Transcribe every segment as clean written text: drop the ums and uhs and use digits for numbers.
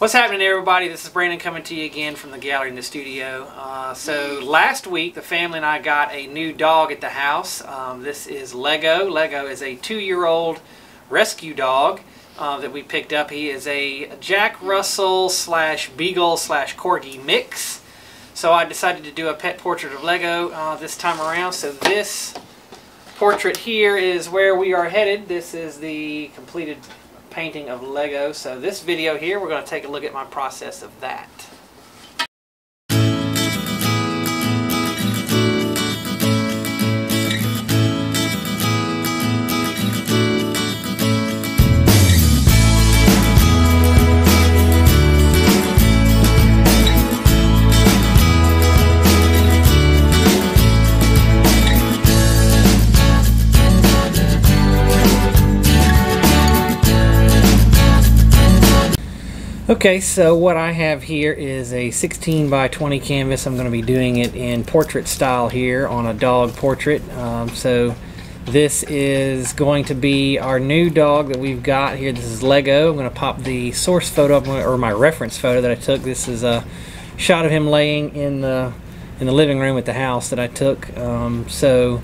What's happening, everybody? This is Brandon coming to you again from the gallery in the studio. So last week the family and I got a new dog at the house. This is Lego. Lego is a 2-year-old rescue dog that we picked up. He is a Jack Russell / Beagle / Corgi mix. So I decided to do a pet portrait of Lego this time around. So this portrait here is where we are headed. This is the completed painting of Lego. So this video here, we're going to take a look at my process of that. Okay, so what I have here is a 16 by 20 canvas. I'm going to be doing it in portrait style here on a dog portrait. So this is going to be our new dog that we've got here. This is Lego. I'm going to pop the source photo up, or my reference photo that I took. This is a shot of him laying in the living room at the house that I took. So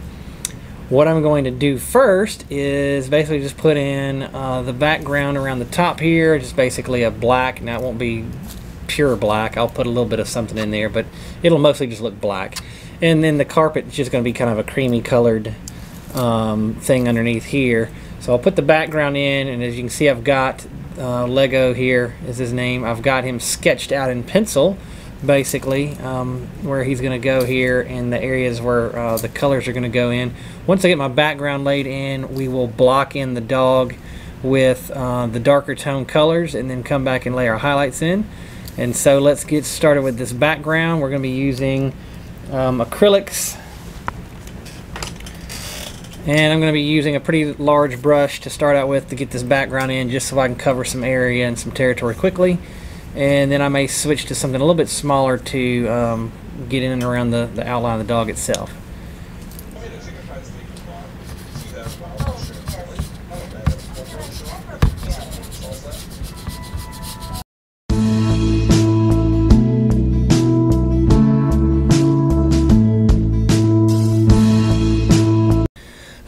what I'm going to do first is basically just put in the background around the top here, just basically a black. Now it won't be pure black, I'll put a little bit of something in there, but it'll mostly just look black. And then the carpet is just going to be kind of a creamy colored thing underneath here. So I'll put the background in, and as you can see, I've got Lego here is his name. I've got him sketched out in pencil, basically, where he's going to go here and the areas where the colors are going to go in. Once I get my background laid in, we will block in the dog with the darker tone colors and then come back and lay our highlights in. And so let's get started with this background. We're going to be using acrylics, and I'm going to be using a pretty large brush to start out with to get this background in, just so I can cover some area and some territory quickly. And then I may switch to something a little bit smaller to get in and around the outline of the dog itself.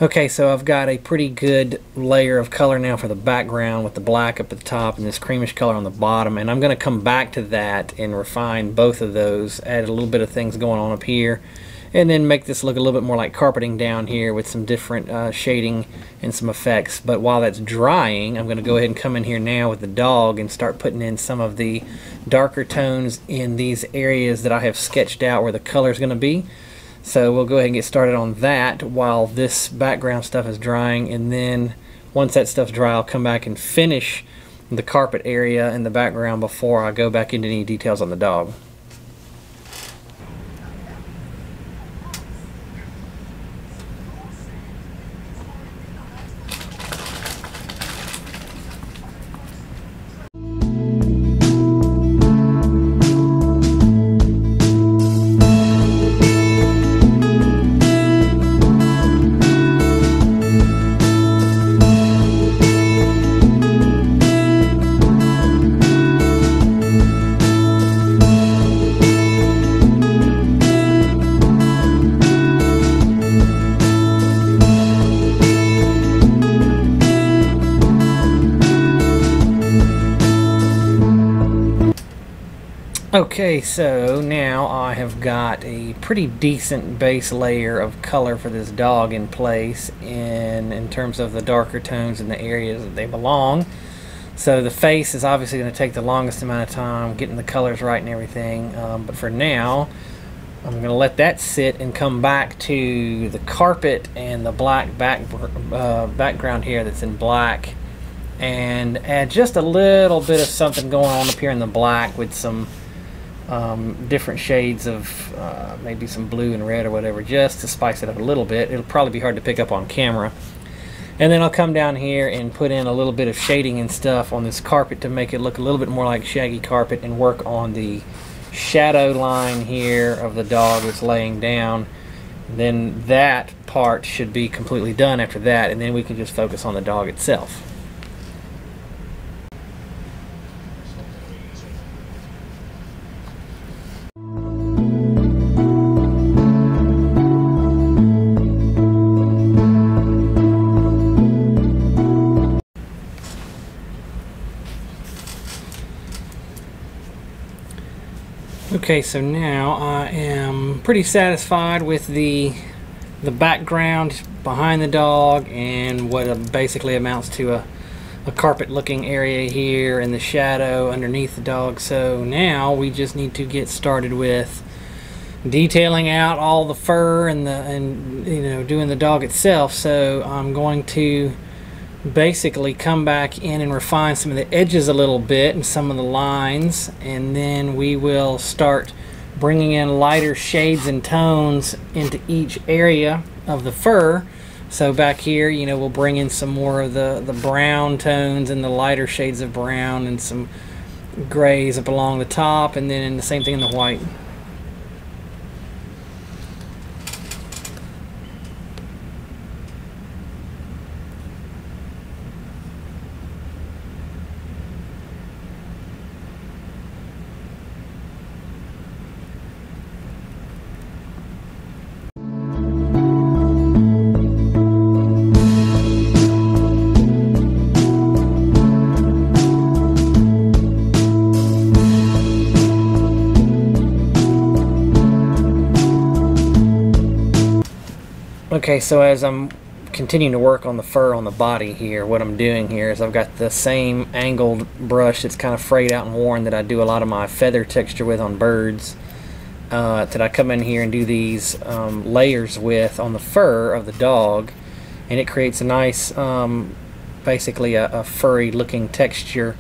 Okay, so I've got a pretty good layer of color now for the background with the black up at the top and this creamish color on the bottom, and I'm going to come back to that and refine both of those, add a little bit of things going on up here, and then make this look a little bit more like carpeting down here with some different shading and some effects. But while that's drying, I'm going to go ahead and come in here now with the dog and start putting in some of the darker tones in these areas that I have sketched out where the color is going to be. So we'll go ahead and get started on that while this background stuff is drying, and then once that stuff's dry, I'll come back and finish the carpet area in the background before I go back into any details on the dog. Okay, so now I have got a pretty decent base layer of color for this dog in place in terms of the darker tones in the areas that they belong. So the face is obviously going to take the longest amount of time getting the colors right and everything, but for now I'm going to let that sit and come back to the carpet and the black background here that's in black, and add just a little bit of something going on up here in the black with some different shades of maybe some blue and red or whatever, just to spice it up a little bit. It'll probably be hard to pick up on camera. And then I'll come down here and put in a little bit of shading and stuff on this carpet to make it look a little bit more like shaggy carpet, and work on the shadow line here of the dog that's laying down. Then that part should be completely done after that, and then we can just focus on the dog itself. Okay, so now I am pretty satisfied with the background behind the dog and what basically amounts to a carpet looking area here and the shadow underneath the dog. So now we just need to get started with detailing out all the fur and you know, doing the dog itself. So I'm going to basically come back in and refine some of the edges a little bit and some of the lines, and then we will start bringing in lighter shades and tones into each area of the fur. So back here, you know, we'll bring in some more of the brown tones and the lighter shades of brown and some grays up along the top, and then the same thing in the white. Okay, so as I'm continuing to work on the fur on the body here, what I'm doing here is I've got the same angled brush that's kind of frayed out and worn that I do a lot of my feather texture with on birds, that I come in here and do these layers with on the fur of the dog, and it creates a nice, basically a furry looking texture.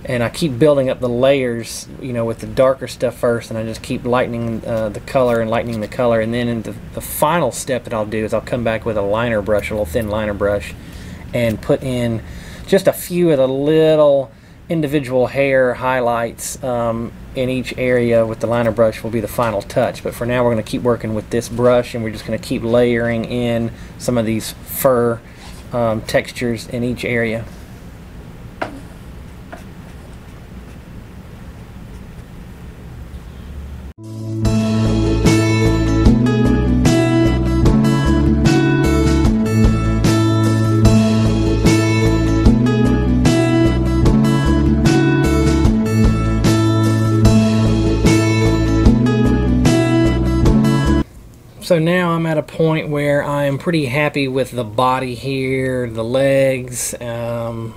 And I keep building up the layers, you know, with the darker stuff first, and I just keep lightening the color and lightening the color. And then in the final step that I'll do is I'll come back with a liner brush, a little thin liner brush, and put in just a few of the little individual hair highlights in each area. With the liner brush will be the final touch. But for now, we're going to keep working with this brush, and we're just going to keep layering in some of these fur textures in each area. So now I'm at a point where I am pretty happy with the body here, the legs, the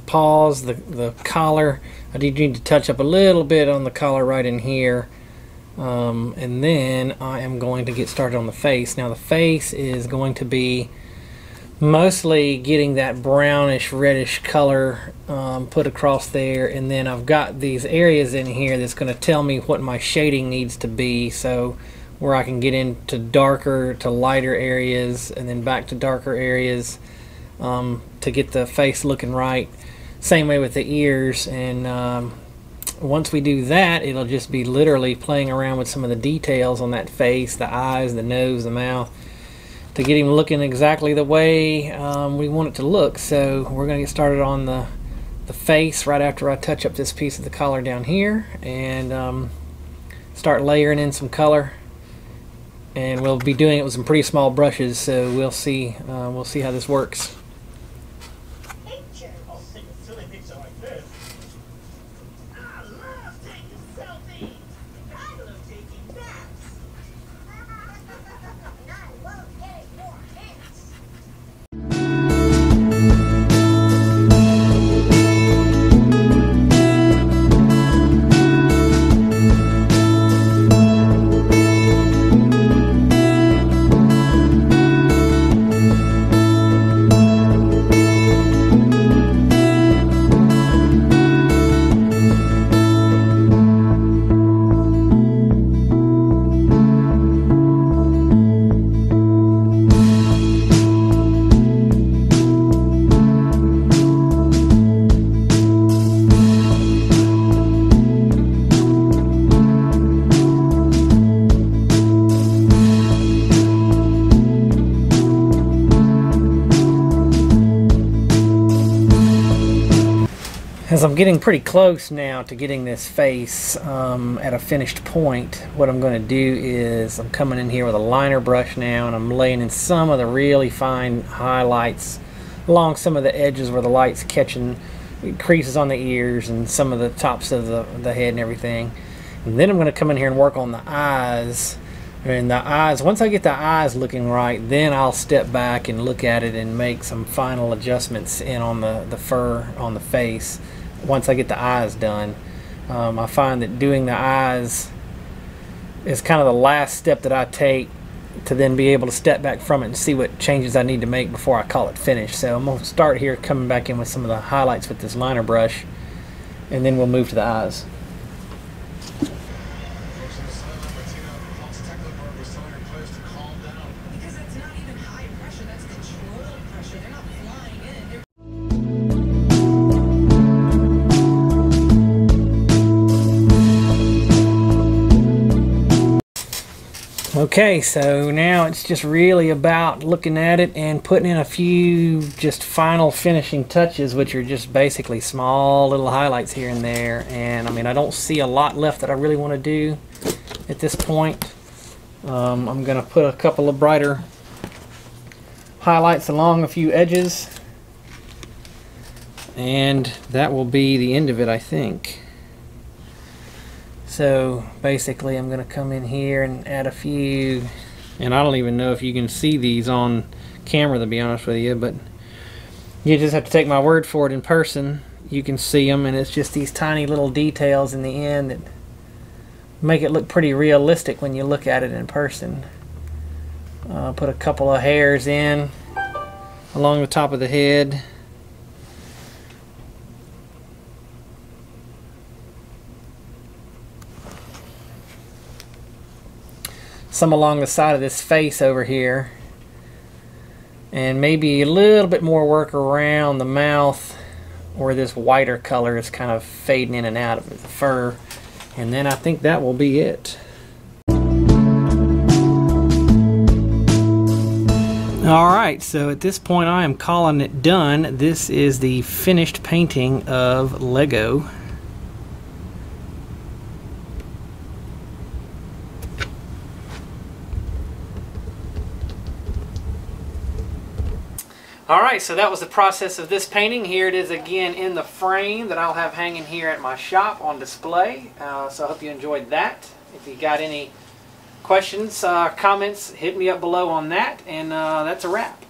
paws, the collar. I do need to touch up a little bit on the collar right in here. And then I am going to get started on the face. Now the face is going to be mostly getting that brownish reddish color put across there, and then I've got these areas in here that's going to tell me what my shading needs to be, so where I can get into darker to lighter areas and then back to darker areas to get the face looking right. Same way with the ears, and once we do that, it'll just be literally playing around with some of the details on that face, the eyes, the nose, the mouth, to get him looking exactly the way we want it to look. So we're going to get started on the face right after I touch up this piece of the collar down here, and start layering in some color. And we'll be doing it with some pretty small brushes, so we'll see how this works. I'll take a silly picture like this. I love taking selfies. I love taking naps. And I love getting more hits. As I'm getting pretty close now to getting this face at a finished point, what I'm going to do is I'm coming in here with a liner brush now, and I'm laying in some of the really fine highlights along some of the edges where the light's catching creases on the ears and some of the tops of the head and everything. And then I'm going to come in here and work on the eyes. And the eyes, once I get the eyes looking right, then I'll step back and look at it and make some final adjustments in on the fur on the face once I get the eyes done. I find that doing the eyes is kind of the last step that I take to then be able to step back from it and see what changes I need to make before I call it finished. So I'm going to start here coming back in with some of the highlights with this liner brush, and then we'll move to the eyes. Okay, so now it's just really about looking at it and putting in a few just final finishing touches, which are just basically small little highlights here and there. And I mean, I don't see a lot left that I really want to do at this point. I'm going to put a couple of brighter highlights along a few edges, and that will be the end of it, I think. So basically I'm going to come in here and add a few, and I don't even know if you can see these on camera, to be honest with you, but you just have to take my word for it. In person you can see them, and it's just these tiny little details in the end that make it look pretty realistic when you look at it in person. Put a couple of hairs in along the top of the head. Some along the side of this face over here, and maybe a little bit more work around the mouth where this whiter color is kind of fading in and out of the fur, and then I think that will be it. Alright, so at this point I am calling it done. This is the finished painting of Lego. Alright, so that was the process of this painting. Here it is again in the frame that I'll have hanging here at my shop on display. So I hope you enjoyed that. If you got any questions, comments, hit me up below on that, and that's a wrap.